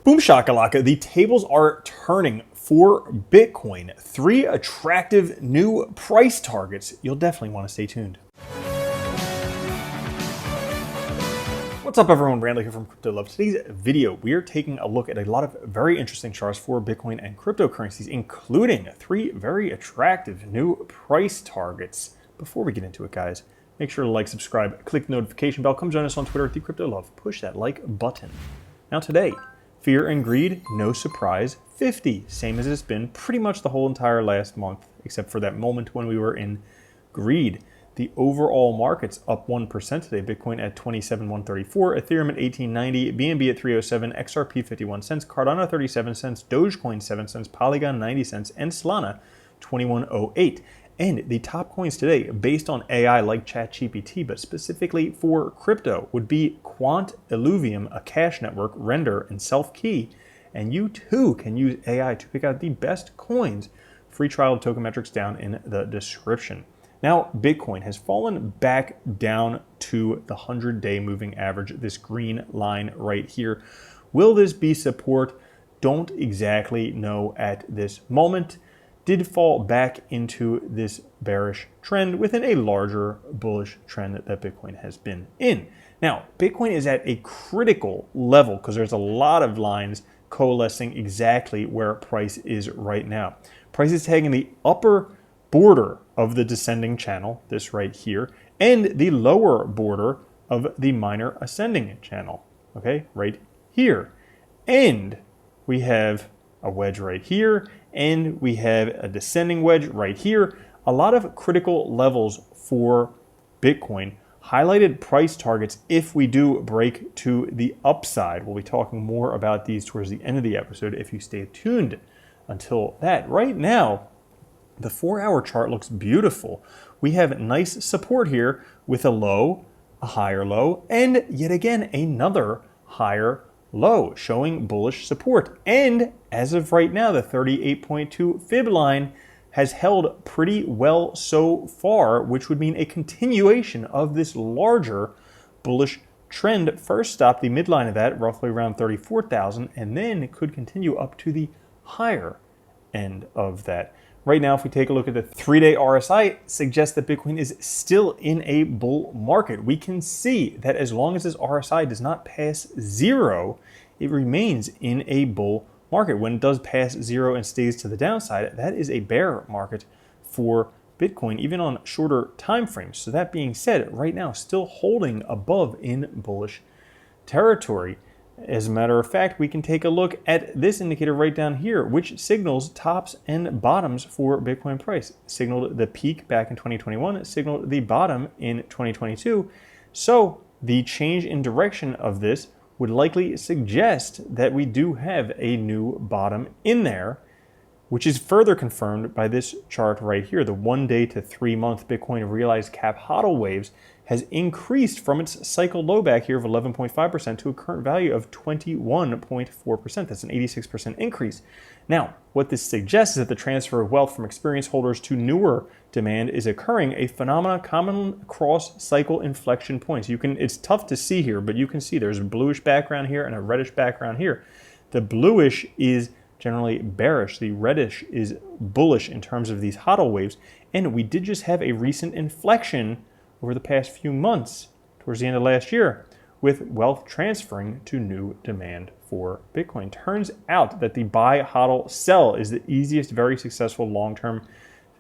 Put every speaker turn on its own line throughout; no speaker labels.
Boom shakalaka, the tables are turning for Bitcoin. 3 attractive new price targets. You'll definitely want to stay tuned. What's up everyone, Brandley here from Crypto Love. Today's video, we are taking a look at a lot of very interesting charts for Bitcoin and cryptocurrencies, including 3 very attractive new price targets. Before we get into it, guys, make sure to like, subscribe, click the notification bell, come join us on Twitter at @Crypto Love. Push that like button. Now today, fear and greed, no surprise, 50, same as it's been pretty much the whole entire last month, except for that moment when we were in greed. The overall market's up 1% today. Bitcoin at 27,134, Ethereum at 1890, BNB at 307, XRP 51 cents, Cardano 37 cents, Dogecoin 7 cents, Polygon 90 cents, and Solana 2108. And the top coins today, based on AI like ChatGPT, but specifically for crypto, would be Quant, Illuvium, Akash Network, Render, and Self-Key. And you too can use AI to pick out the best coins. Free trial of Tokenmetrics down in the description. Now, Bitcoin has fallen back down to the 100-day moving average, this green line right here. Will this be support? Don't exactly know at this moment. Did fall back into this bearish trend within a larger bullish trend that Bitcoin has been in. Now, Bitcoin is at a critical level because there's a lot of lines coalescing exactly where price is right now. Price is tagging the upper border of the descending channel, this right here, and the lower border of the minor ascending channel, okay, right here. And we have a wedge right here, and we have a descending wedge right here. A lot of critical levels for Bitcoin. Highlighted price targets if we do break to the upside. We'll be talking more about these towards the end of the episode if you stay tuned until that. Right now, the 4-hour chart looks beautiful. We have nice support here with a low, a higher low, and yet again another higher low showing bullish support. And as of right now, the 38.2 fib line has held pretty well so far, which would mean a continuation of this larger bullish trend. First stop the midline of that, roughly around 34,000, and then it could continue up to the higher end of that. Right now, if we take a look at the 3-day RSI, suggests that Bitcoin is still in a bull market. We can see that as long as this RSI does not pass 0, it remains in a bull market. When it does pass 0 and stays to the downside, that is a bear market for Bitcoin, even on shorter time frames. So that being said, right now, still holding above in bullish territory. As a matter of fact, we can take a look at this indicator right down here, which signals tops and bottoms for Bitcoin price. Signaled the peak back in 2021, signaled the bottom in 2022. So the change in direction of this would likely suggest that we do have a new bottom in there, which is further confirmed by this chart right here. The 1-day to 3-month Bitcoin realized cap hodl waves has increased from its cycle low back here of 11.5% to a current value of 21.4%. That's an 86% increase. Now, what this suggests is that the transfer of wealth from experienced holders to newer demand is occurring, a phenomenon common across cycle inflection points. It's tough to see here, but you can see there's a bluish background here and a reddish background here. The bluish is generally bearish. The reddish is bullish in terms of these hodl waves. And we did just have a recent inflection over the past few months, towards the end of last year, with wealth transferring to new demand for Bitcoin. Turns out that the buy, hodl, sell is the easiest, very successful long-term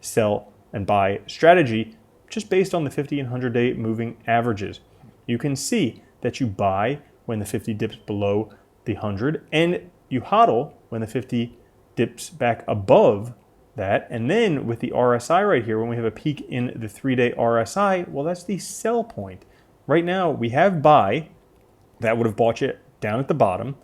sell and buy strategy, just based on the 50 and 100-day moving averages. You can see that you buy when the 50 dips below the 100, and you hodl when the 50 dips back above that. And then with the RSI right here, when we have a peak in the 3-day RSI, well, that's the sell point. Right now, we have buy. That would have bought you down at the bottom.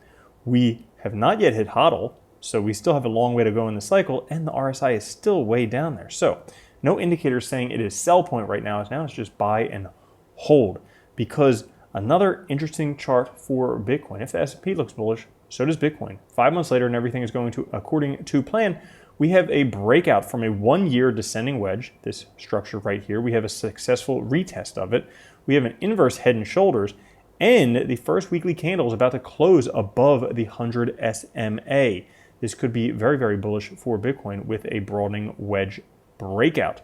We have not yet hit hodl, so we still have a long way to go in the cycle, and the RSI is still way down there. So no indicator saying it is sell point right now. Now it's just buy and hold, because another interesting chart for Bitcoin, if the S&P looks bullish, so does Bitcoin. 5 months later and everything is going to according to plan, we have a breakout from a 1-year descending wedge, this structure right here. We have a successful retest of it. We have an inverse head and shoulders, And the first weekly candle is about to close above the 100 SMA. This could be very, very bullish for Bitcoin with a broadening wedge breakout.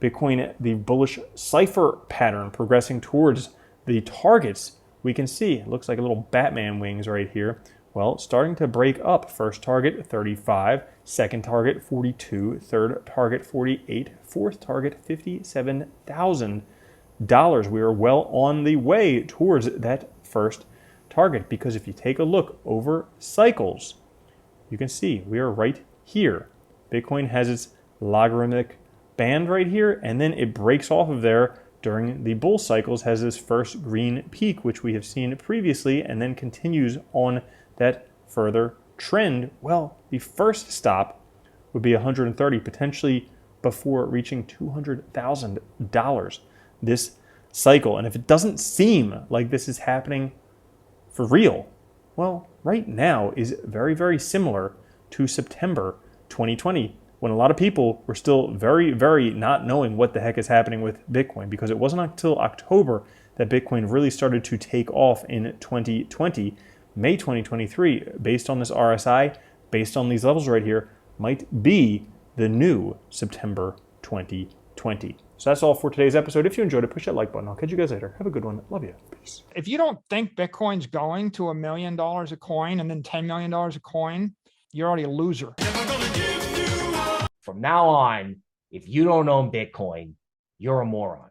Bitcoin, the bullish cipher pattern progressing towards the targets. We can see, it looks like a little Batman wings right here. Well, starting to break up. First target, 35. Second target, 42. Third target, 48. Fourth target, $57,000. We are well on the way towards that first target, because if you take a look over cycles, you can see we are right here. Bitcoin has its logarithmic band right here, and then it breaks off of there during the bull cycles, has this first green peak, which we have seen previously, and then continues on that further trend. Well, the first stop would be 130, potentially before reaching $200,000 this cycle. And if it doesn't seem like this is happening for real, well, right now is very, very similar to September 2020, when a lot of people were still very, very not knowing what the heck is happening with Bitcoin, because it wasn't until October that Bitcoin really started to take off in 2020. May 2023, based on this RSI, based on these levels right here, might be the new September 2020. So that's all for today's episode. If you enjoyed it, push that like button. I'll catch you guys later. Have a good one. Love you. Peace.
If you don't think Bitcoin's going to $1 million a coin and then $10 million a coin, you're already a loser.
From now on, if you don't own Bitcoin, you're a moron.